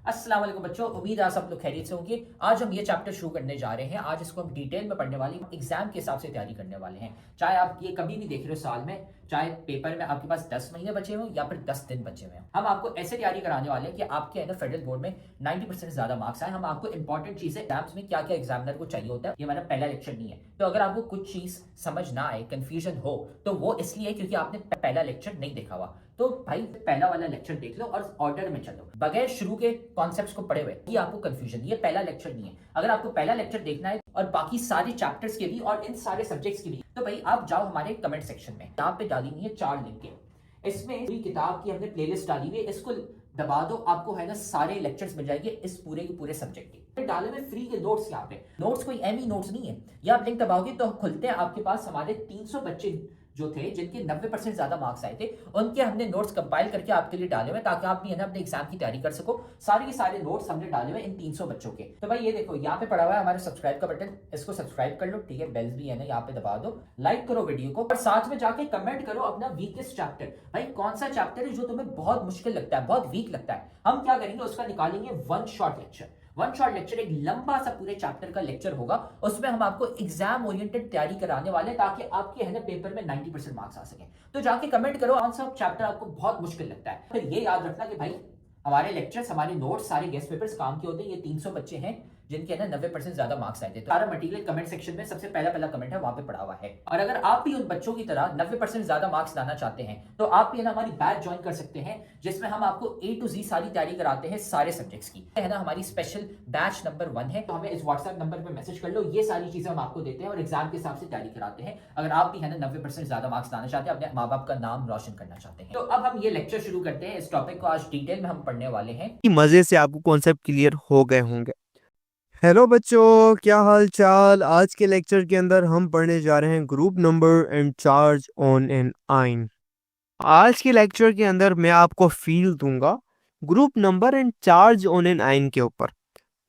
अस्सलाम वालेकुम बच्चों, उम्मीद है आप सब लोग खैरियत से होंगे। आज हम ये चैप्टर शुरू करने जा रहे हैं। आज इसको हम डिटेल में पढ़ने वाले हैं, एग्जाम के हिसाब से तैयारी करने वाले हैं। चाहे आप ये कभी भी देख रहे हो साल में, चाहे पेपर में आपके पास 10 महीने बचे हों या फिर 10 दिन बचे हुए हैं, हम आपको ऐसे तैयारी कराने वाले हैं कि आपके है ना फेडरल बोर्ड में 90% से ज्यादा मार्क्स आए। हम आपको इंपॉर्टेंट चीजें एग्जाम्स में क्या क्या एग्जामिनर को चाहिए होता है, ये हमारा पहला लेक्चर नहीं है। तो अगर आपको कुछ चीज समझ ना आए, कंफ्यूजन हो, तो वो इसलिए क्योंकि आपने पहला लेक्चर नहीं देखा हुआ। तो भाई पहला वाला लेक्चर देख लो और ऑर्डर में चलो, बगैर शुरू के कॉन्सेप्ट्स को पढ़े हुए ये आपको कंफ्यूजन, ये पहला लेक्चर नहीं है। अगर आपको पहला लेक्चर देखना है और बाकी सारे चैप्टर्स के भी और इन सारे सब्जेक्ट्स के भी, तो भाई आप जाओ हमारे कमेंट सेक्शन में, यहाँ पे डाली हुई है 4 लिंक। इसमें पूरी किताब की हमने प्लेलिस्ट डाली हुई है, इसको दबा दो, आपको है ना सारे लेक्चर्स मिल जाएंगे इस पूरे के पूरे सब्जेक्ट के। डाले हुए फ्री के नोट्स, यहाँ पे नोट्स कोई एमी नोट्स नहीं है। ये आप लिंक दबाओगे तो खुलते हैं, आपके पास हमारे 300 बच्चे जो थे जिनके 90% ज्यादा मार्क्स आए थे, उनके हमने नोट्स कंपाइल करके आपके लिए डाले हुए ताकि आप भी है ना अपने एग्जाम की तैयारी कर सको। सारे के सारे नोट्स हमने डाले हुए इन 300 बच्चों के। तो भाई ये देखो यहाँ पे पड़ा हुआ है हमारे सब्सक्राइब का बटन, इसको सब्सक्राइब कर लो, ठीक है। बेल्स भी है ना यहाँ पे दबा दो, लाइक करो वीडियो को और साथ में जाके कमेंट करो अपना वीकेस्ट चैप्टर। भाई कौन सा चैप्टर है जो तुम्हें बहुत मुश्किल लगता है, बहुत वीक लगता है, हम क्या करेंगे उसका निकालेंगे one shot lecture. One shot lecture एक लंबा सा पूरे चैप्टर का लेक्चर होगा, उसमें हम आपको एग्जाम ओरिएंटेड तैयारी कराने वाले हैं ताकि आपके है ना पेपर में 90% मार्क्स आ सके। तो जाके कमेंट करो कौन सा चैप्टर आपको बहुत मुश्किल लगता है। फिर ये याद रखना कि भाई हमारे लेक्चर्स, हमारे नोट्स, सारे गेस्ट पेपर्स काम के होते हैं। ये 300 बच्चे हैं जिनके ना 90% ज्यादा मार्क्स आए थे। तो सारा मटेरियल कमेंट सेक्शन में सबसे पहला कमेंट है, वहां पे पड़ा हुआ है। और अगर आप भी उन बच्चों की तरह 90% ज्यादा मार्क्स लाना चाहते हैं तो आप भी है ना हमारी बैच ज्वाइन कर सकते हैं, जिसमें हम आपको A to Z सारी तैयारी कराते हैं सारे सब्जेक्ट्स की, है ना। हमारी स्पेशल बैच नंबर 1 है, तो हमें इस व्हाट्सएप नंबर पर मैसेज कर लो। ये सारी चीजें हम आपको देते हैं और एग्जाम के हिसाब से तैयारी कराते हैं। अगर आप भी है ना 90% ज्यादा मार्क्स लाना चाहते हैं, अपने माँ बाप का नाम रोशन करना चाहते हैं। तो अब हम ये लेक्चर शुरू करते हैं। इस टॉपिक को आज डिटेल में हम पढ़ने वाले हैं। मजे से आपको कॉन्सेप्ट क्लियर हो गए होंगे। हेलो बच्चों, क्या हाल चाल। आज के लेक्चर के अंदर हम पढ़ने जा रहे हैं group number and charge on an आइन। आज के लेक्चर के अंदर मैं आपको फील दूंगा group number and charge on an आइन के ऊपर,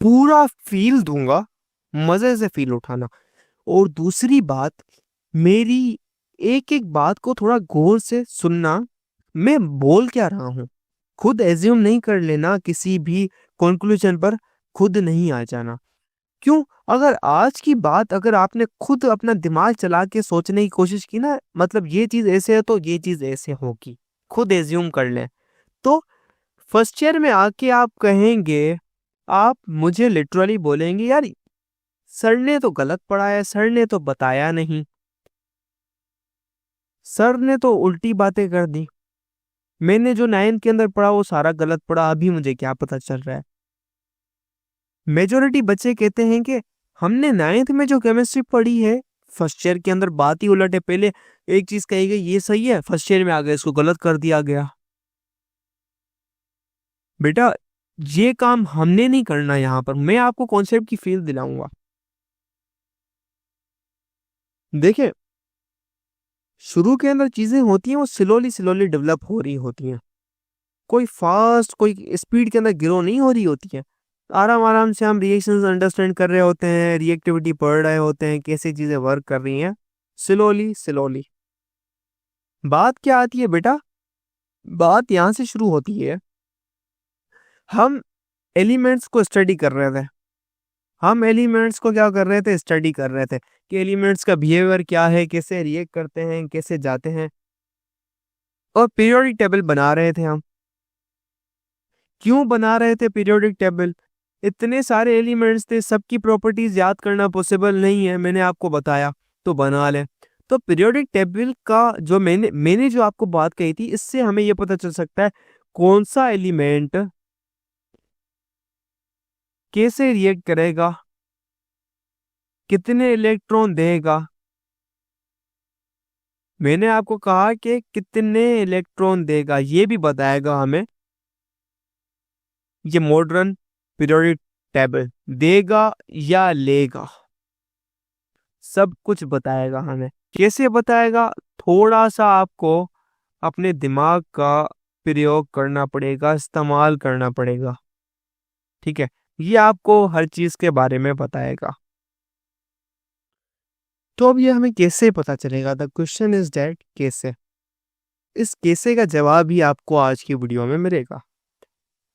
पूरा फील दूंगा, मजे से फील उठाना। और दूसरी बात, मेरी एक एक बात को थोड़ा गौर से सुनना, मैं बोल क्या रहा हूँ। खुद एज्यूम नहीं कर लेना, किसी भी कंक्लूजन पर खुद नहीं आ जाना। क्यों? अगर आज की बात अगर आपने खुद अपना दिमाग चला के सोचने की कोशिश की ना, मतलब ये चीज ऐसे है तो ये चीज ऐसे होगी, खुद एज्यूम कर लें, तो फर्स्ट ईयर में आके आप कहेंगे, आप मुझे लिटरली बोलेंगे, यार सर ने तो गलत पढ़ाया, सर ने तो बताया नहीं, सर ने तो उल्टी बातें कर दी, मैंने जो 9th के अंदर पढ़ा वो सारा गलत पढ़ा, अभी मुझे क्या पता चल रहा है। मेजोरिटी बच्चे कहते हैं कि हमने 9th में जो केमिस्ट्री पढ़ी है, फर्स्ट ईयर के अंदर बात ही उलट है। पहले एक चीज कही गई ये सही है, फर्स्ट ईयर में आ गया इसको गलत कर दिया गया। बेटा ये काम हमने नहीं करना, यहाँ पर मैं आपको कॉन्सेप्ट की फील दिलाऊंगा। देखिए, शुरू के अंदर चीजें होती हैं वो स्लोली स्लोली डेवलप हो रही होती हैं, कोई फास्ट कोई स्पीड के अंदर ग्रो नहीं हो रही होती है। आराम आराम से हम रिएक्शंस अंडरस्टैंड कर रहे होते हैं, रिएक्टिविटी पढ़ रहे होते हैं, कैसे चीजें वर्क कर रही हैं, स्लोली स्लोली। बात क्या आती है बेटा, बात यहां से शुरू होती है, हम एलिमेंट्स को स्टडी कर रहे थे, हम एलिमेंट्स को क्या कर रहे थे, स्टडी कर रहे थे कि एलिमेंट्स का बिहेवियर क्या है, कैसे रिएक्ट करते हैं, कैसे जाते हैं, और पीरियोडिक टेबल बना रहे थे हम। क्यों बना रहे थे पीरियोडिक टेबल? इतने सारे एलिमेंट्स थे, सबकी प्रॉपर्टीज याद करना पॉसिबल नहीं है, मैंने आपको बताया, तो बना लें। तो पीरियोडिक टेबल का जो मैंने जो आपको बात कही थी, इससे हमें यह पता चल सकता है कौन सा एलिमेंट कैसे रिएक्ट करेगा, कितने इलेक्ट्रॉन देगा। मैंने आपको कहा कि कितने इलेक्ट्रॉन देगा, ये भी बताएगा हमें ये मॉडर्न पीरियोडिक टेबल, देगा या लेगा, सब कुछ बताएगा हमें। कैसे बताएगा? थोड़ा सा आपको अपने दिमाग का प्रयोग करना पड़ेगा, इस्तेमाल करना पड़ेगा, ठीक है। ये आपको हर चीज के बारे में बताएगा। तो अब ये हमें कैसे पता चलेगा? द क्वेश्चन इज दैट कैसे। इस कैसे का जवाब ही आपको आज की वीडियो में मिलेगा।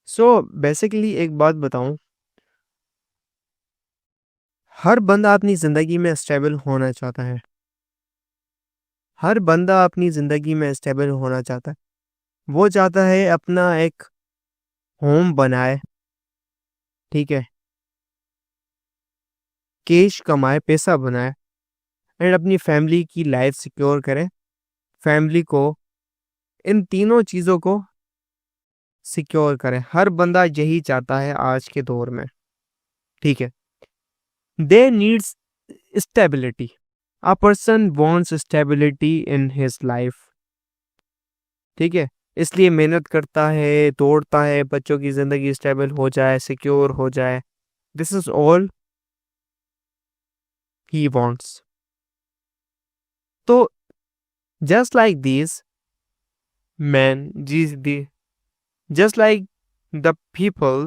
सो बेसिकली एक बात बताऊं, हर बंदा अपनी ज़िंदगी में स्टेबल होना चाहता है। हर बंदा अपनी ज़िंदगी में स्टेबल होना चाहता है। वो चाहता है अपना एक होम बनाए, ठीक है, कैश कमाए, पैसा बनाए एंड अपनी फैमिली की लाइफ सिक्योर करे, फैमिली को, इन तीनों चीज़ों को सिक्योर करे। हर बंदा यही चाहता है आज के दौर में, ठीक है। दे needs stability, a person wants stability in his life, ठीक है। इसलिए मेहनत करता है, दौड़ता है, बच्चों की ज़िंदगी स्टेबल हो जाए, सिक्योर हो जाए। This is all he wants. तो just like this man, just like the people,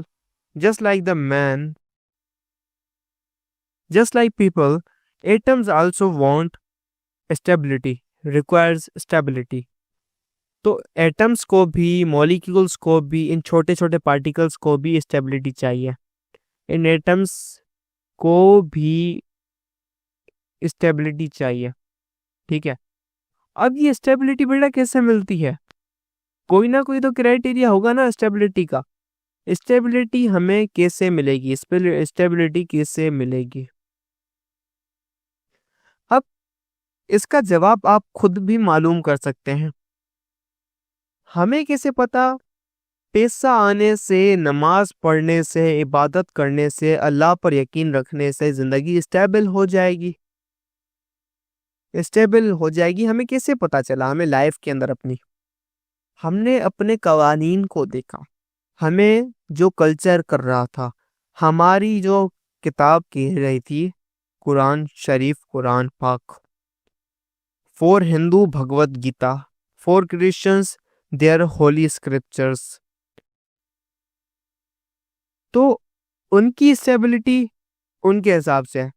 just like the man, just like people, atoms also want stability, requires stability. तो एटम्स को भी, मॉलिक्यूल्स को भी, इन छोटे छोटे पार्टिकल्स को भी स्टेबिलिटी चाहिए। इन एटम्स को भी स्टेबिलिटी चाहिए, ठीक है। अब ये स्टेबिलिटी बेटा कैसे मिलती है? कोई ना कोई तो क्राइटेरिया होगा ना स्टेबिलिटी का। स्टेबिलिटी हमें कैसे मिलेगी? स्टेबिलिटी कैसे मिलेगी? अब इसका जवाब आप खुद भी मालूम कर सकते हैं। हमें कैसे पता? पैसा आने से, नमाज पढ़ने से, इबादत करने से, अल्लाह पर यकीन रखने से जिंदगी स्टेबल हो जाएगी। स्टेबल हो जाएगी हमें कैसे पता चला? हमें लाइफ के अंदर अपनी, हमने अपने कवानीन को देखा, हमें जो कल्चर कर रहा था, हमारी जो किताब कह रही थी, Quran Sharif, Quran Pak. For Hindu Bhagavad Gita, for Christians their holy scriptures. तो उनकी स्टेबिलिटी उनके हिसाब से है।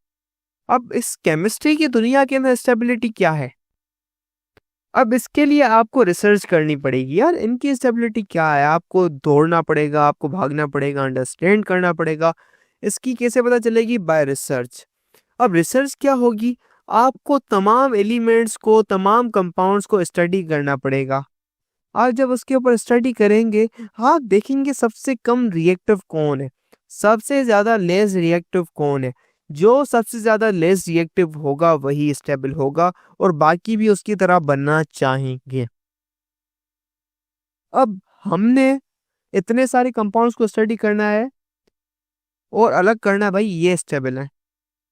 अब इस केमिस्ट्री की दुनिया के अंदर स्टेबिलिटी क्या है? अब इसके लिए आपको रिसर्च करनी पड़ेगी यार, इनकी स्टेबिलिटी क्या है। आपको दौड़ना पड़ेगा, आपको भागना पड़ेगा, अंडरस्टैंड करना पड़ेगा। इसकी कैसे पता चलेगी? Bye research. अब रिसर्च क्या होगी? आपको तमाम एलिमेंट्स को, तमाम कंपाउंड्स को स्टडी करना पड़ेगा। आप जब उसके ऊपर स्टडी करेंगे, आप देखेंगे सबसे कम रिएक्टिव कौन है, सबसे ज़्यादा लेस रिएक्टिव कौन है। जो सबसे ज़्यादा लेस रिएक्टिव होगा वही स्टेबल होगा, और बाकी भी उसकी तरह बनना चाहेंगे। अब हमने इतने सारे कंपाउंड्स को स्टडी करना है और अलग करना है, भाई ये स्टेबल है।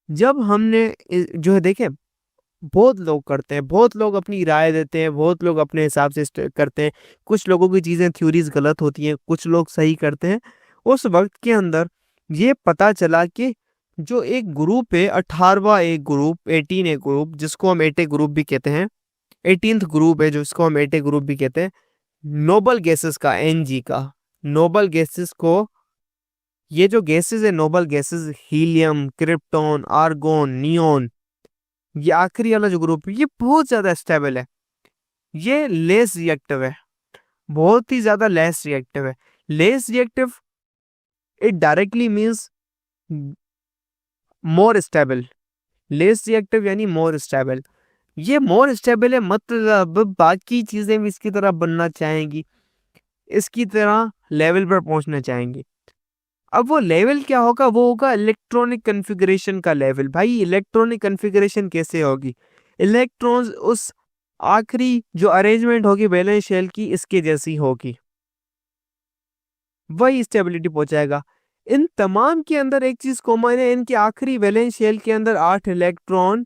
जब हमने जो है, देखें, बहुत लोग करते हैं, बहुत लोग अपनी राय देते हैं, बहुत लोग अपने हिसाब से करते हैं। कुछ लोगों की चीज़ें, थ्योरीज गलत होती हैं, कुछ लोग सही करते हैं। उस वक्त के अंदर ये पता चला कि जो एक ग्रुप है, 18वां एक ग्रुप, 18 एक ग्रुप, जिसको हम एटे ग्रुप भी कहते हैं, 18th ग्रुप है जिसको हम एटे ग्रुप भी कहते हैं, नोबल गैसेस का, एनजी का, नोबल गैसेस को, ये जो गैसेस है noble gases, helium, krypton, argon, neon, ये आखिरी वाला जो ग्रुप है, ये बहुत ज्यादा स्टेबल है। ये लेस रिएक्टिव है, बहुत ही ज्यादा लेस रिएक्टिव है। Less reactive, it directly means more stable. Less reactive यानी मोर स्टेबल। ये मोर स्टेबल है, मतलब बाकी चीजें भी इसकी तरह बनना चाहेंगी, इसकी तरह लेवल पर पहुंचना चाहेंगी। अब वो लेवल क्या होगा? वो होगा इलेक्ट्रॉनिक कन्फिगरेशन का लेवल। भाई इलेक्ट्रॉनिक कन्फिगरेशन कैसे होगी? इलेक्ट्रॉन्स उस आखिरी जो अरेंजमेंट होगी वैलेंस शेल की, इसके जैसी होगी, वही स्टेबिलिटी पहुंचाएगा। इन तमाम के अंदर एक चीज कॉमन है, इनके आखिरी वैलेंस शेल के अंदर 8 इलेक्ट्रॉन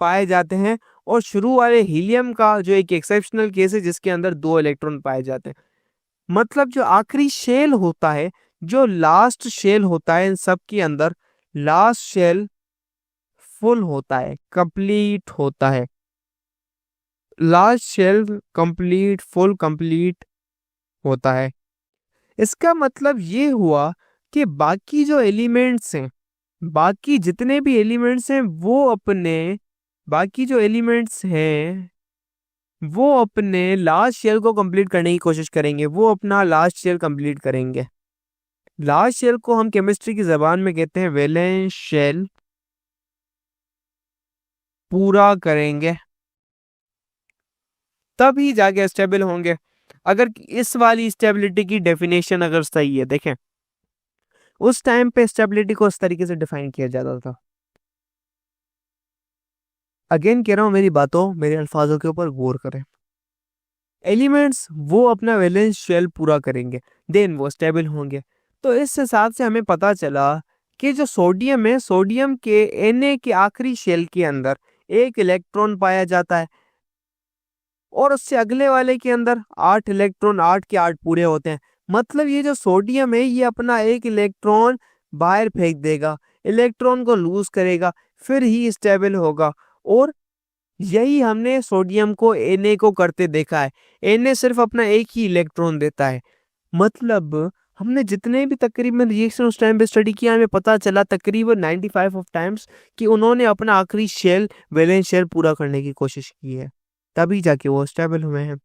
पाए जाते हैं, और शुरू वाले हीलियम का जो एक एक्सेप्शनल केस है जिसके अंदर 2 इलेक्ट्रॉन पाए जाते हैं। मतलब जो आखिरी शेल होता है, जो लास्ट शेल होता है, इन सब के अंदर लास्ट शेल फुल होता है, कंप्लीट होता है। Last shell complete, full complete होता है। इसका मतलब ये हुआ कि बाकी जो एलिमेंट्स हैं, बाकी जितने भी एलिमेंट्स हैं, वो अपने, बाकी जो एलिमेंट्स हैं वो अपने लास्ट शेल को कंप्लीट करने की कोशिश करेंगे, वो अपना लास्ट शेल कंप्लीट करेंगे। लास्ट शेल को हम केमिस्ट्री की जबान में कहते हैं वैलेंस शेल पूरा करेंगे, तभी जाके स्टेबल होंगे। अगर इस वाली स्टेबिलिटी की डेफिनेशन अगर सही है, देखें उस टाइम पे स्टेबिलिटी को इस तरीके से डिफाइन किया जाता था। अगेन कह रहा हूं, मेरी बातों मेरे अल्फाजों के ऊपर गौर करें। एलिमेंट्स वो अपना वैलेंस शेल पूरा करेंगे, देन वो स्टेबल होंगे। तो इस हिसाब से हमें पता चला कि जो सोडियम है, सोडियम के Na के आखिरी शेल के अंदर एक इलेक्ट्रॉन पाया जाता है और उससे अगले वाले के अंदर 8 इलेक्ट्रॉन, 8 के 8 पूरे होते हैं। मतलब ये जो सोडियम है ये अपना एक इलेक्ट्रॉन बाहर फेंक देगा, इलेक्ट्रॉन को लूज करेगा, फिर ही स्टेबल होगा। और यही हमने सोडियम को Na को करते देखा है। Na सिर्फ अपना एक ही इलेक्ट्रॉन देता है। मतलब हमने जितने भी तकरीबन रिएक्शन उस टाइम पे स्टडी किया, हमें पता चला तकरीबन 95 ऑफ टाइम्स कि उन्होंने अपना आखिरी शेल, वैलेंस शेल पूरा करने की कोशिश की है, तभी जाके वो स्टेबल हुए हैं।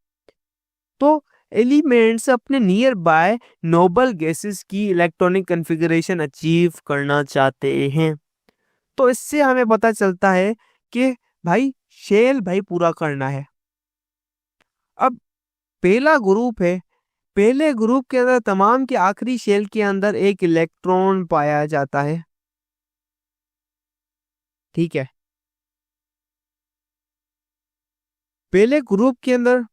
तो एलिमेंट्स अपने नियर बाय नोबल गैसेस की इलेक्ट्रॉनिक कॉन्फ़िगरेशन अचीव करना चाहते हैं। तो इससे हमें पता चलता है कि भाई शेल भाई पूरा करना है। अब पहला ग्रुप है, पहले ग्रुप के अंदर तमाम के आखिरी शेल के अंदर एक इलेक्ट्रॉन पाया जाता है, ठीक है। पहले ग्रुप के अंदर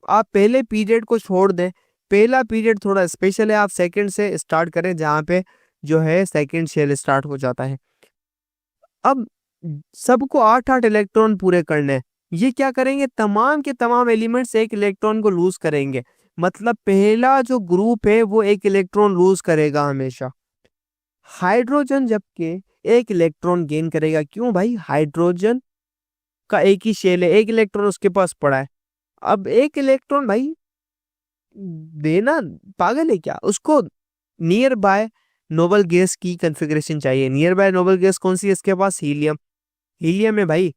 आप पहले पीरियड को छोड़ दें, पहला पीरियड थोड़ा स्पेशल है, आप सेकंड से स्टार्ट करें जहां पे जो है सेकंड शेल स्टार्ट हो जाता है। अब सबको 8-8 इलेक्ट्रॉन पूरे करने हैं। ये क्या करेंगे, तमाम के तमाम एलिमेंट्स एक इलेक्ट्रॉन को लूज करेंगे। मतलब पहला जो ग्रुप है वो एक इलेक्ट्रॉन लूज करेगा हमेशा। हाइड्रोजन जबकि एक इलेक्ट्रॉन गेन करेगा। क्यों भाई, हाइड्रोजन का एक ही शेल है, एक इलेक्ट्रॉन उसके पास पड़ा है। अब एक इलेक्ट्रॉन भाई देना पागल है क्या, उसको नियर बाय नोबल गैस की कॉन्फ़िगरेशन चाहिए। नियर बाय नोबल गैस कौन सी है इसके पास, हीलियम। हीलियम है भाई,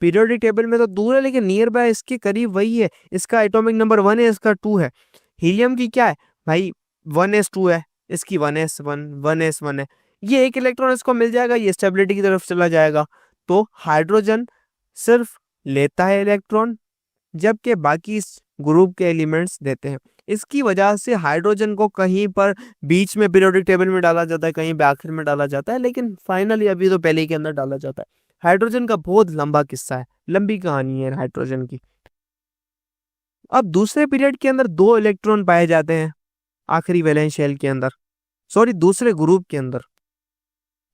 पीरियोडिक टेबल में तो दूर है लेकिन नियर बाय इसके करीब वही है। इसका एटॉमिक नंबर 1 है, इसका 2 है। हीलियम की क्या है भाई, 1s2 है, इसकी 1s1 1s1 है। ये एक इलेक्ट्रॉन इसको मिल जाएगा, ये स्टेबिलिटी की तरफ चला जाएगा। तो हाइड्रोजन सिर्फ लेता है इलेक्ट्रॉन, जबकि बाकी इस ग्रुप के एलिमेंट्स देते हैं। इसकी वजह से हाइड्रोजन को कहीं पर बीच में पीरियोडिक टेबल में डाला जाता है, कहीं पे आखिर में डाला जाता है, लेकिन फाइनली अभी तो पहले के अंदर डाला जाता है। हाइड्रोजन का बहुत लंबा किस्सा है, लंबी कहानी है हाइड्रोजन की। अब दूसरे पीरियड के अंदर 2 इलेक्ट्रॉन पाए जाते हैं आखिरी वैलेंस शेल के अंदर, सॉरी दूसरे ग्रुप के अंदर,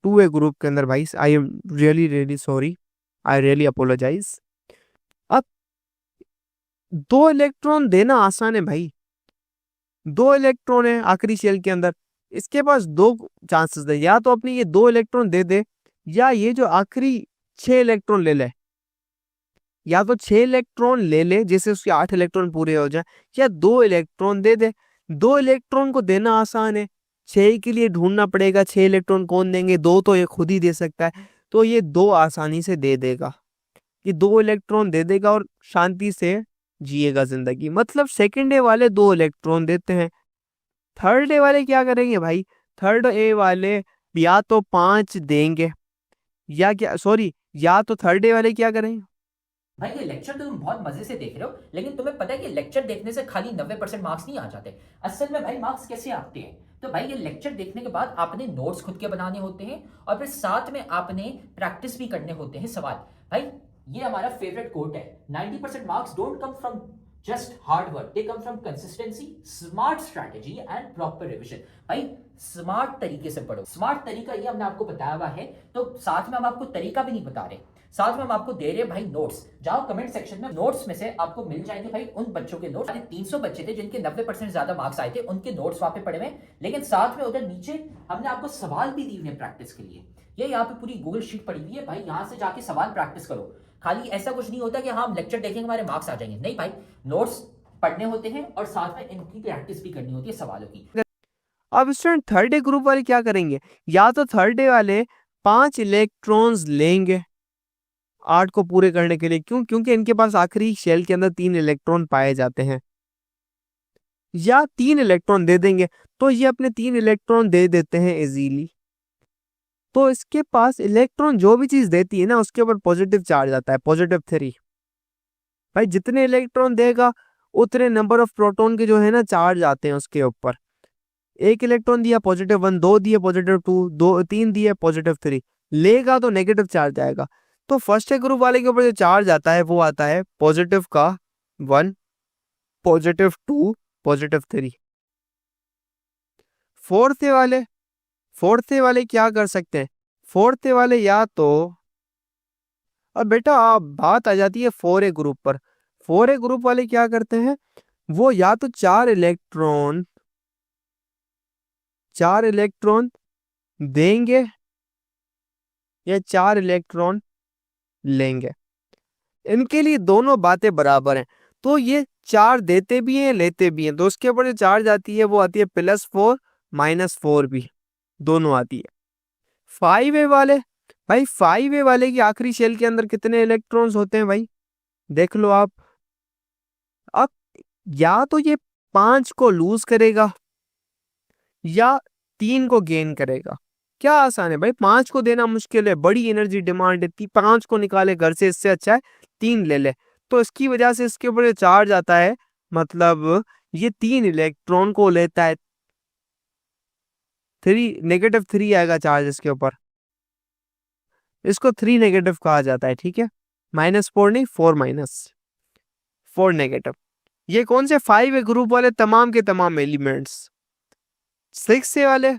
2A ग्रुप के अंदर। भाई I am really really sorry, I really apologise. अब 2 इलेक्ट्रॉन देना आसान है भाई, 2 इलेक्ट्रॉन है आखिरी शेल के अंदर, इसके पास 2 चांसेस है, या तो अपने ये 2 इलेक्ट्रॉन दे दे, या ये जो आखिरी 6 इलेक्ट्रॉन ले ले। या तो 6 इलेक्ट्रॉन ले ले जिससे उसके 8 इलेक्ट्रॉन पूरे हो जाए, या 2 इलेक्ट्रॉन दे दे। 2 इलेक्ट्रॉन को देना आसान है, 6 के लिए ढूंढना पड़ेगा 6 इलेक्ट्रॉन कौन देंगे, 2 तो ये खुद ही दे सकता है। तो ये 2 आसानी से दे देगा, ये 2 इलेक्ट्रॉन दे देगा और शांति से जिएगा जिंदगी। मतलब सेकेंड ए वाले 2 इलेक्ट्रॉन देते हैं, थर्ड ए वाले क्या करेंगे भाई, थर्ड ए वाले या तो 5 देंगे, या क्या सॉरी, या तो थर्ड ए वाले क्या करेंगे। भाई ये लेक्चर तो तुम बहुत मजे से देख रहे हो, लेकिन तुम्हें पता है कि लेक्चर देखने से खाली 90% मार्क्स नहीं आ जाते। असल में भाई मार्क्स कैसे आते हैं, तो भाई ये लेक्चर देखने के बाद आपने नोट्स खुद के बनाने होते हैं और फिर साथ में आपने प्रैक्टिस भी करने होते हैं सवाल। भाई ये हमारा फेवरेट कोट है, 90% marks don't come from just hard work, they come from consistency, smart strategy and proper revision. भाई स्मार्ट तरीके से पढ़ो, स्मार्ट तरीका ये हमने आपको बताया हुआ है, तो साथ में हम आपको तरीका भी नहीं बता रहे, साथ में हम आपको दे रहे हैं भाई नोट्स। जाओ कमेंट सेक्शन में, नोट्स में से आपको मिल जाएंगे भाई उन बच्चों के नोट्स। 300 बच्चे थे जिनके 90% ज्यादा मार्क्स आए थे, उनके नोट्स वहां पे पड़े हुए, लेकिन साथ में उधर नीचे हमने आपको सवाल भी दिए हुए प्रैक्टिस के लिए। ये यहाँ पे पूरी गूगल शीट पड़ी हुई है भाई, यहाँ से जाके सवाल प्रैक्टिस करो। खाली ऐसा कुछ नहीं होता कि हाँ हम लेक्चर देखेंगे हमारे मार्क्स आ जाएंगे, नहीं भाई, नोट्स पढ़ने होते हैं और साथ में इनकी प्रैक्टिस भी करनी होती है सवालों की। अब स्टूडेंट थर्ड ए ग्रुप वाले क्या करेंगे, या तो थर्ड ए वाले 5 इलेक्ट्रॉन्स लेंगे 8 को पूरे करने के लिए। क्यों? क्योंकि इनके पास आखिरी शेल के अंदर 3 इलेक्ट्रॉन पाए जाते हैं, या 3 इलेक्ट्रॉन दे देंगे तो ये अपने 3 इलेक्ट्रॉन दे देते हैं इजीली। तो इसके पास इलेक्ट्रॉन जो भी चीज देती है ना उसके ऊपर पॉजिटिव चार्ज आता है, +3। भाई जितने इलेक्ट्रॉन देगा उतने नंबर ऑफ प्रोटॉन के जो है ना चार्ज आते हैं उसके ऊपर। 1 इलेक्ट्रॉन दिया +1, 2 दिए +2, 3 दिए +3, लेगा तो नेगेटिव चार्ज आएगा। तो फर्स्ट ग्रुप वाले के ऊपर जो चार्ज आता है वो आता है पॉजिटिव का 1, +2, +3। फोर्थ वाले क्या कर सकते हैं? फोर्थ वाले या तो, अब बेटा आप बात आ जाती है 4A ग्रुप पर। 4A ग्रुप वाले क्या करते हैं? वो या तो 4 इलेक्ट्रॉन देंगे या 4 इलेक्ट्रॉन लेंगे। इनके लिए दोनों बातें बराबर हैं। तो ये 4 देते भी हैं लेते भी हैं। तो उसके ऊपर जो चार्ज आती है वो आती है +4 -4 भी, दोनों आती है। 5A वाले, भाई 5A वाले की आखिरी शेल के अंदर कितने इलेक्ट्रॉन्स होते हैं भाई? देख लो आप। अब या तो ये 5 को लूज करेगा या 3 को गेन करेगा। क्या आसान है भाई, 5 को देना मुश्किल है, बड़ी एनर्जी डिमांड है। 5 को निकाले घर से, इससे अच्छा है 3 ले ले। तो इसकी वजह से इसके ऊपर चार्ज आता है, मतलब ये 3 इलेक्ट्रॉन को लेता है। -3 आएगा चार्ज इसके ऊपर, इसको 3 नेगेटिव कहा जाता है। ठीक है, -4 नहीं, 4 नेगेटिव। ये कौन से 5 ग्रुप वाले? तमाम के तमाम एलिमेंट्स। 6 वाले,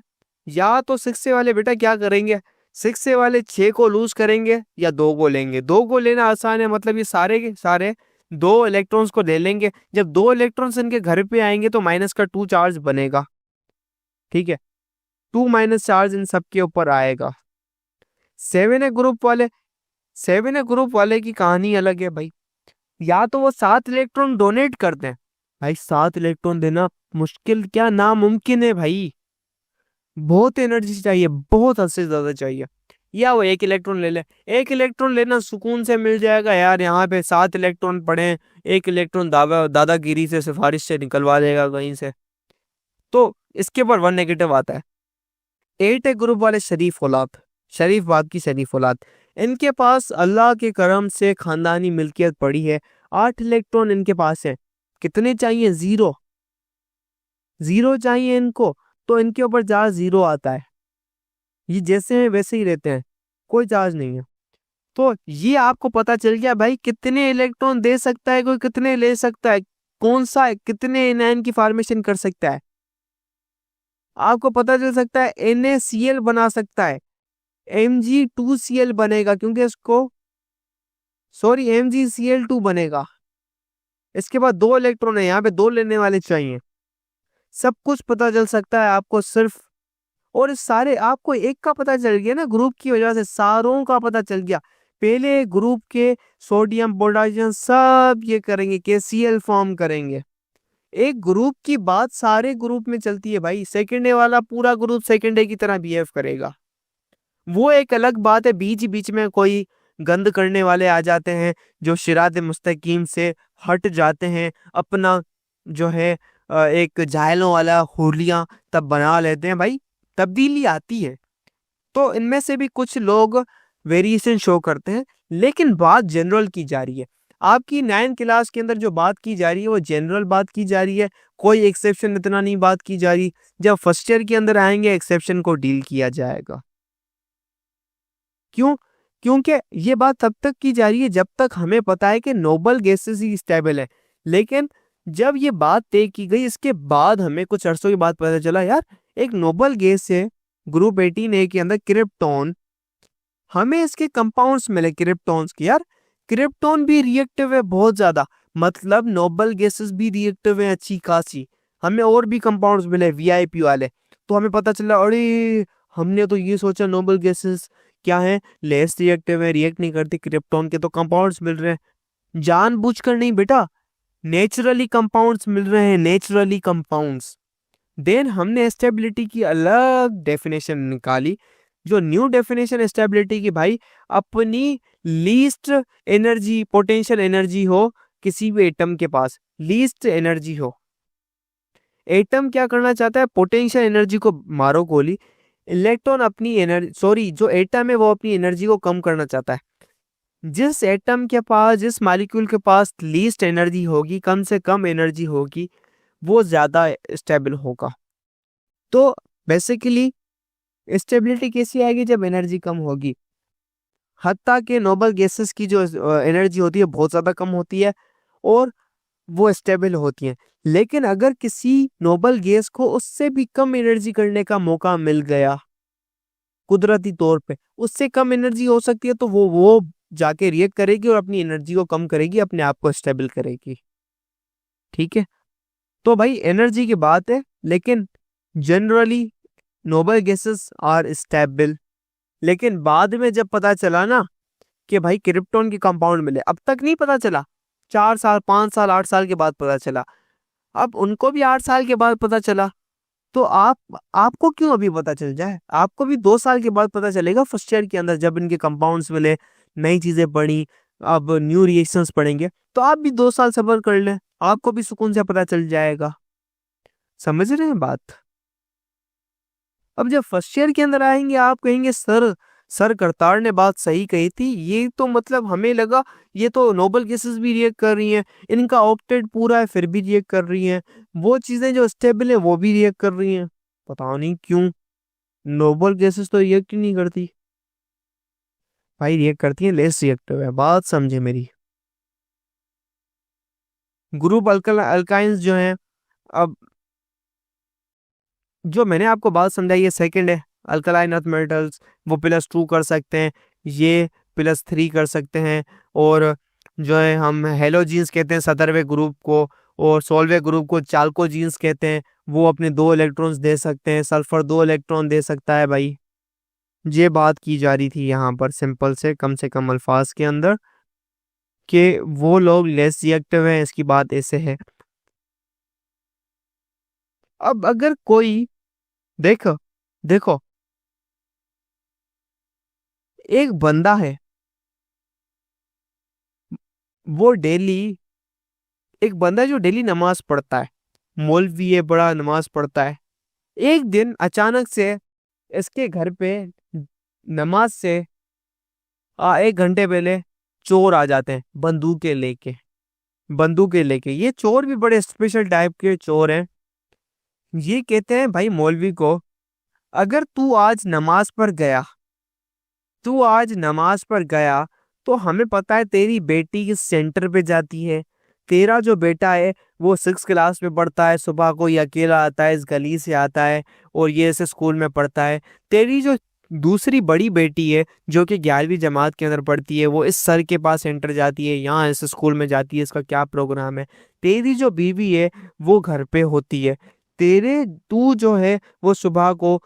या तो 6 वाले बेटा क्या करेंगे? 6 वाले 6 को लूज करेंगे या 2 को लेंगे। 2 को लेना आसान है, मतलब ये सारे के सारे 2 इलेक्ट्रॉन्स को ले लेंगे। जब 2 इलेक्ट्रॉन्स इनके घर पे आएंगे तो -2 चार्ज बनेगा। ठीक है, 2- चार्ज इन सब के ऊपर आएगा। 7A ग्रुप वाले की कहानी अलग है भाई। या तो वो 7 इलेक्ट्रॉन डोनेट करते हैं। भाई 7 इलेक्ट्रॉन देना मुश्किल क्या, नामुमकिन है भाई। बहुत एनर्जी चाहिए, बहुत हद से ज्यादा चाहिए। या वो 1 इलेक्ट्रॉन ले ले। 1 इलेक्ट्रॉन लेना सुकून से मिल जाएगा यार, यहाँ पे 7 इलेक्ट्रॉन पड़े, 1 इलेक्ट्रॉन दादागिरी से, सिफारिश से निकलवा देगा कहीं से। तो इसके ऊपर 1 नेगेटिव आता है। 8A ग्रुप वाले शरीफ बाप की शरीफ औलाद, इनके पास अल्लाह के करम से खानदानी मिल्कियत पड़ी है। 8 इलेक्ट्रॉन इनके पास है। कितने चाहिए? 0 चाहिए इनको। तो इनके ऊपर चार्ज 0 आता है। ये जैसे हैं वैसे ही रहते हैं, कोई चार्ज नहीं है। तो ये आपको पता चल गया भाई कितने इलेक्ट्रॉन दे सकता है कोई, कितने ले सकता है, कौन सा कितने एनायन की फॉर्मेशन कर सकता है। आपको पता चल सकता है NaCl बना सकता है, Mg2Cl बनेगा, क्योंकि इसको MgCl2 बनेगा। इसके बाद 2 इलेक्ट्रॉन है, यहाँ पे 2 लेने वाले चाहिए। सब कुछ पता चल सकता है आपको सिर्फ, और इस सारे आपको एक का पता चल गया ना, ग्रुप की वजह से सारों का पता चल गया। पहले ग्रुप के सोडियम पोटेशियम सब ये करेंगे, KCl फॉर्म करेंगे। एक ग्रुप की बात सारे ग्रुप में चलती है भाई। सेकेंड ए वाला पूरा ग्रुप सेकेंड ए की तरह बिहेव करेगा, वो एक अलग बात है। बीच बीच में कोई गंद करने वाले आ जाते हैं जो शिरात मुस्तकीम से हट जाते हैं, अपना जो है एक जायलों वाला हुलिया तब बना लेते हैं। भाई तब्दीली आती है, तो इनमें से भी कुछ लोग वेरिएशन शो करते हैं, लेकिन बात जनरल की जा रही है। आपकी 9th क्लास के अंदर जो बात की जा रही है वो जनरल बात की जा रही है, कोई एक्सेप्शन इतना नहीं बात की जा रही। जब फर्स्ट ईयर के अंदर आएंगे एक्सेप्शन को डील किया जाएगा। क्यों? क्योंकि ये बात तब तक की जा रही है जब तक हमें पता है कि नोबल गैसेस ही स्टेबल है। लेकिन जब ये बात तय की गई, इसके बाद हमें कुछ अरसों के बाद पता चला यार एक नोबल गैस है ग्रुप 18A के अंदर क्रिप्टॉन, हमें इसके कंपाउंड्स मिले क्रिप्टॉन्स के। यार क्रिप्टॉन भी रिएक्टिव है बहुत ज्यादा, मतलब नोबल गैसेस भी रिएक्टिव है अच्छी खासी। हमें और भी कंपाउंड्स मिले VIP वाले, तो हमें पता चला अरे हमने तो ये सोचा नोबल गैसेस क्या है, लेस रिएक्टिव है, रिएक्ट नहीं करती। क्रिप्टॉन के तो कंपाउंड्स मिल रहे हैं, जानबूझकर नहीं बेटा, नेचुरली कंपाउंड्स मिल रहे हैं, नेचुरली कंपाउंड्स। देन हमने स्टेबिलिटी की अलग डेफिनेशन निकाली, जो न्यू डेफिनेशन स्टेबिलिटी की भाई, अपनी लीस्ट एनर्जी, पोटेंशियल एनर्जी हो किसी भी एटम के पास, लीस्ट एनर्जी हो। एटम क्या करना चाहता है, पोटेंशियल एनर्जी को मारो गोली, इलेक्ट्रॉन अपनी एनर्जी, सॉरी जो एटम है वो अपनी एनर्जी को कम करना चाहता है। जिस एटम के पास, जिस मॉलिक्यूल के पास लीस्ट एनर्जी होगी, कम से कम एनर्जी होगी, वो ज्यादा स्टेबल होगा। तो बेसिकली स्टेबिलिटी कैसी आएगी, जब एनर्जी कम होगी। हत्ता के नोबल गैसेस की जो एनर्जी होती है बहुत ज्यादा कम होती है और वो स्टेबल होती हैं। लेकिन अगर किसी नोबल गैस को उससे भी कम एनर्जी करने का मौका मिल गया कुदरती तौर पे, उससे कम एनर्जी हो सकती है, तो वो जाके रिएक्ट करेगी और अपनी एनर्जी को कम करेगी, अपने आप को स्टेबल करेगी। ठीक है, तो भाई एनर्जी की बात है, लेकिन generally noble gases are stable. लेकिन बाद में जब पता चला ना कि भाई क्रिप्टॉन के कंपाउंड मिले, अब तक नहीं पता चला, 4 साल 5 साल 8 साल के बाद पता चला। अब उनको भी 8 साल के बाद पता चला, तो आपको क्यों अभी पता चल जाए, आपको भी 2 साल के बाद पता चलेगा फर्स्ट ईयर के अंदर, जब इनके कंपाउंड्स मिले, नई चीजें पढ़ी, अब न्यू रिएक्शंस पढ़ेंगे, तो आप भी 2 साल सब्र कर लें, आपको भी सुकून से पता चल जाएगा। समझ रहे हैं बात। अब जब फर्स्ट ईयर के अंदर आएंगे, आप कहेंगे सर करतार ने बात सही कही थी, ये तो मतलब हमें लगा ये तो नोबल गैसेस भी रिएक्ट कर रही हैं, इनका ऑक्टेट पूरा है फिर भी रिएक्ट कर रही हैं, वो चीजें जो स्टेबल है वो भी रिएक्ट कर रही हैं, पता नहीं क्यों। नोबल गैसेस तो रिएक्ट ही नहीं करती भाई, रिएक्ट करती है, लेस रिएक्टिव है, बात समझे मेरी। ग्रुप अल्काइंस जो हैं, अब जो मैंने आपको बात समझाई है सेकंड है, अल्कलाइन अर्थ मेटल्स, वो +2 कर सकते हैं, ये +3 कर सकते हैं, और जो है हम हेलोजीन्स कहते हैं 17वें ग्रुप को, और 16वें ग्रुप को चाल्कोजीन्स कहते हैं, वो अपने 2 इलेक्ट्रॉन्स दे सकते हैं, सल्फर 2 इलेक्ट्रॉन दे सकता है भाई। ये बात की जा रही थी यहाँ पर सिंपल से कम अल्फाज के अंदर, कि वो लोग लेस रिएक्टिव हैं, इसकी बात ऐसे है। अब अगर कोई, देखो देखो एक बंदा है, वो डेली, एक बंदा जो डेली नमाज पढ़ता है, मौलवी है, बड़ा नमाज पढ़ता है, एक दिन अचानक से इसके घर पे नमाज से 1 घंटे पहले चोर आ जाते हैं बंदूकें लेके। ये चोर भी बड़े स्पेशल टाइप के चोर हैं। ये कहते हैं भाई मौलवी को, अगर तू आज नमाज पर गया तो हमें पता है तेरी बेटी किस सेंटर पे जाती है, तेरा जो बेटा है वो 6 क्लास में पढ़ता है, सुबह को ये अकेला आता है, इस गली से आता है और ये ऐसे स्कूल में पढ़ता है। तेरी जो दूसरी बड़ी बेटी है जो कि 11वीं जमात के अंदर पढ़ती है, वो इस सर के पास सेंटर जाती है, यहाँ इस स्कूल में जाती है, इसका क्या प्रोग्राम है। तेरी जो बीवी है वो घर पे होती है। तू जो है वो सुबह को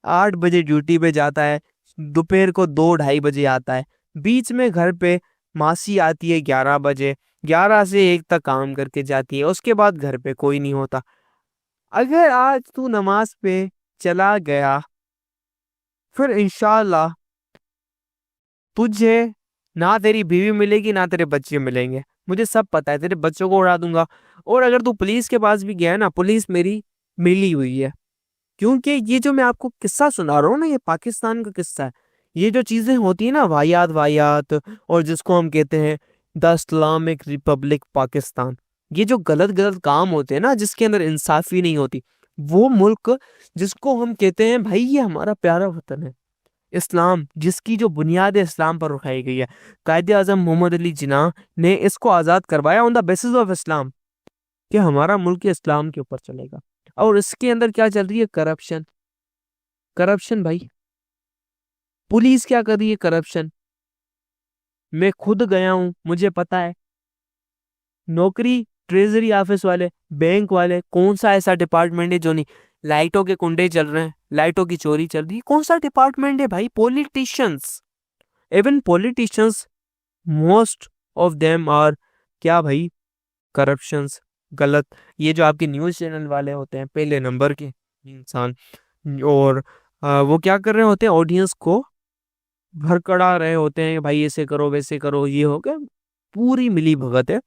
8 बजे ड्यूटी पे जाता है, दोपहर को 2-2:30 बजे आता है, बीच में घर पे मासी आती है 11 बजे, 11 से 1 तक काम करके जाती है, उसके बाद घर पे कोई नहीं होता। अगर आज तू नमाज पे चला गया, फिर इंशाल्लाह तुझे ना तेरी बीवी मिलेगी ना तेरे बच्चे मिलेंगे, मुझे सब पता है, तेरे बच्चों को उड़ा दूंगा। और अगर तू पुलिस के पास भी गया ना, पुलिस मेरी मिली हुई है, क्योंकि ये जो मैं आपको किस्सा सुना रहा हूँ ना, ये पाकिस्तान का किस्सा है। ये जो चीजें होती है ना, वाहियात वाहियात, और जिसको हम कहते हैं द इस्लामिक रिपब्लिक पाकिस्तान, ये जो गलत गलत काम होते हैं ना, जिसके अंदर इंसाफी नहीं होती, वो मुल्क जिसको हम कहते हैं भाई ये हमारा प्यारा वतन है, इस्लाम, जिसकी जो बुनियाद है इस्लाम पर रखाई गई है। कायदे आजम मोहम्मद अली जिन्ना ने इसको आज़ाद करवाया on the basis of Islam, कि हमारा मुल्क इस्लाम के ऊपर चलेगा। और इसके अंदर क्या चल रही है, करप्शन भाई। पुलिस क्या कर रही है, करप्शन। मैं खुद गया हूं, मुझे पता है। नौकरी, ट्रेजरी ऑफिस वाले, बैंक वाले, कौन सा ऐसा डिपार्टमेंट है जो नहीं, लाइटों के कुंडे चल रहे हैं, लाइटों की चोरी चल रही है, कौन सा डिपार्टमेंट है भाई। Politicians, even politicians, most of them are क्या भाई, करप्शंस, गलत। ये जो आपके न्यूज़ चैनल वाले होते हैं पहले नंबर के इंसान, और वो क्या कर रहे होते हैं, ऑडियंस को भड़कड़ा रहे होते हैं, भाई ऐसे करो वैसे करो, ये हो गया, पूरी मिली भगत है।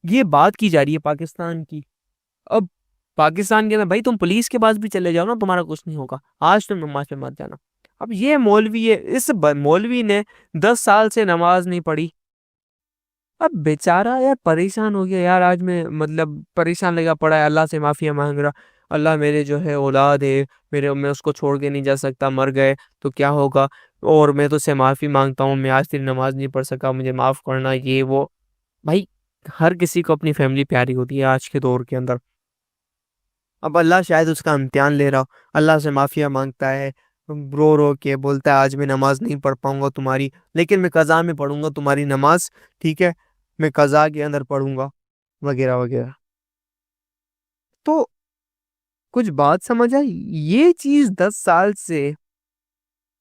ये बात की जा रही है पाकिस्तान की। अब पाकिस्तान के अंदर भाई तुम पुलिस के पास भी चले जाओ ना, तुम्हारा कुछ नहीं होगा, आज तुम नमाज पे मत जाना। अब ये मौलवी है, मौलवी ने 10 साल से नमाज नहीं पढ़ी। अब बेचारा यार परेशान हो गया यार, आज मैं मतलब परेशान लगा पड़ा है, अल्लाह से माफिया मांग रहा, अल्लाह मेरे जो है औलाद है, मैं उसको छोड़ के नहीं जा सकता, मर गए तो क्या होगा, और मैं तो उससे माफी मांगता हूँ, मैं आज तेरी नमाज नहीं पढ़ सका, मुझे माफ करना, ये वो। भाई हर किसी को अपनी फैमिली प्यारी होती है आज के दौर के अंदर। अब अल्लाह शायद उसका इम्तिहान ले रहा हो, अल्लाह से माफिया मांगता है, रो रो के बोलता है आज मैं नमाज नहीं पढ़ पाऊंगा तुम्हारी, लेकिन मैं कज़ा में पढ़ूंगा तुम्हारी नमाज, ठीक है, मैं कज़ा के अंदर पढ़ूंगा, वगैरह वगैरह। तो कुछ बात समझ आई, ये चीज 10 साल से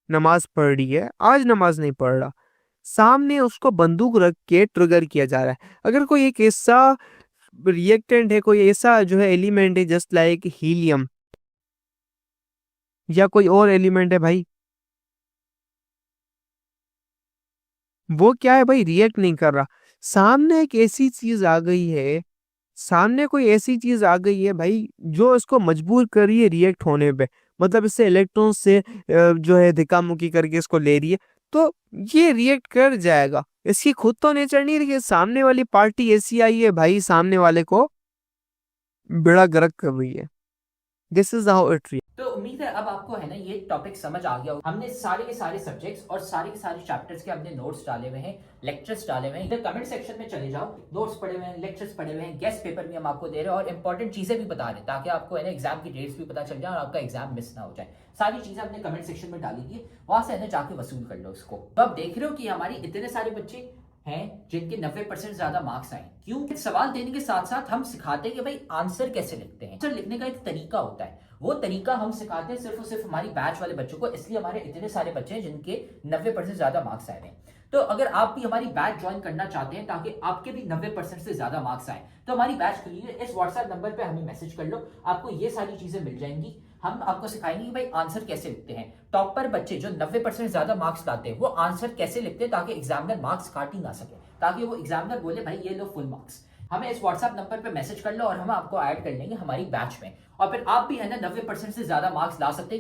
नमाज पढ़ रही है, आज नमाज नहीं पढ़ रहा, सामने उसको बंदूक रख के ट्रिगर किया जा रहा है। अगर कोई एक ऐसा रिएक्टेंट है, कोई ऐसा जो है एलिमेंट है, जस्ट लाइक हीलियम या कोई और एलिमेंट है भाई, वो क्या है भाई, रिएक्ट नहीं कर रहा। सामने एक ऐसी चीज आ गई है, सामने कोई ऐसी चीज आ गई है भाई, जो इसको मजबूर कर रही है रिएक्ट होने पे, मतलब इससे इलेक्ट्रॉन से जो है धक्का मुक्की करके इसको ले रही है, तो ये रिएक्ट कर जाएगा। इसकी खुद तो नेचर नहीं रही है, सामने वाली पार्टी ऐसी आई है भाई, सामने वाले को बेड़ा गर्क कर रही है। This is how it. तो उम्मीद है अब आपको है ना ये टॉपिक समझ आ गया। हमने सारे के सारे सब्जेक्ट्स और सारे के सारे चैप्टर्स के हमने नोट्स डाले हुए हैं, लेक्चर्स डाले हुए हैं। इधर कमेंट सेक्शन में चले जाओ, नोट्स पढ़े हुए हैं, लेक्चर्स पढ़े हुए हैं, गेस्ट पेपर भी हम आपको दे रहे हैं और इंपॉर्टेंट चीजें भी बता रहे हैं, ताकि आपको है ना एग्जाम की डेट्स भी पता चल जाए और आपका एग्जाम मिस ना हो जाए। सारी चीजें हमने कमेंट सेक्शन में डाली थी, वहां से है ना जाके वसूल कर लो इसको। तो आप देख रहे हो कि हमारी इतने सारे बच्चे हैं जिनके 90% ज्यादा मार्क्स आए। क्यों? सवाल देने के साथ साथ हम सिखाते हैं कि भाई आंसर कैसे लिखते हैं। आंसर लिखने का एक तरीका होता है, वो तरीका हम सिखाते हैं सिर्फ और सिर्फ हमारी बैच वाले बच्चों को, इसलिए हमारे इतने सारे बच्चे हैं जिनके 90% ज्यादा मार्क्स आए हैं। तो अगर आप भी हमारी बैच ज्वाइन करना चाहते हैं ताकि आपके भी 90% से ज्यादा मार्क्स आए, तो हमारी बैच खुली है, इस व्हाट्सएप नंबर पे हमें मैसेज कर लो, आपको ये सारी चीजें मिल जाएंगी। हम आपको सिखाएंगे कि भाई आंसर कैसे लिखते हैं। टॉपर बच्चे जो 90% ज्यादा मार्क्स लाते हैं वो आंसर कैसे लिखते हैं ताकि एग्जामिनर मार्क्स काट ही ना सके, ताकि वो एग्जामिनर बोले भाई ये लो फुल मार्क्स। हमें इस व्हाट्सएप नंबर पे मैसेज कर लो और हम आपको ऐड कर लेंगे हमारी बैच में, और फिर आप भी है ना 90% से ज्यादा मार्क्स ला सकते हैं।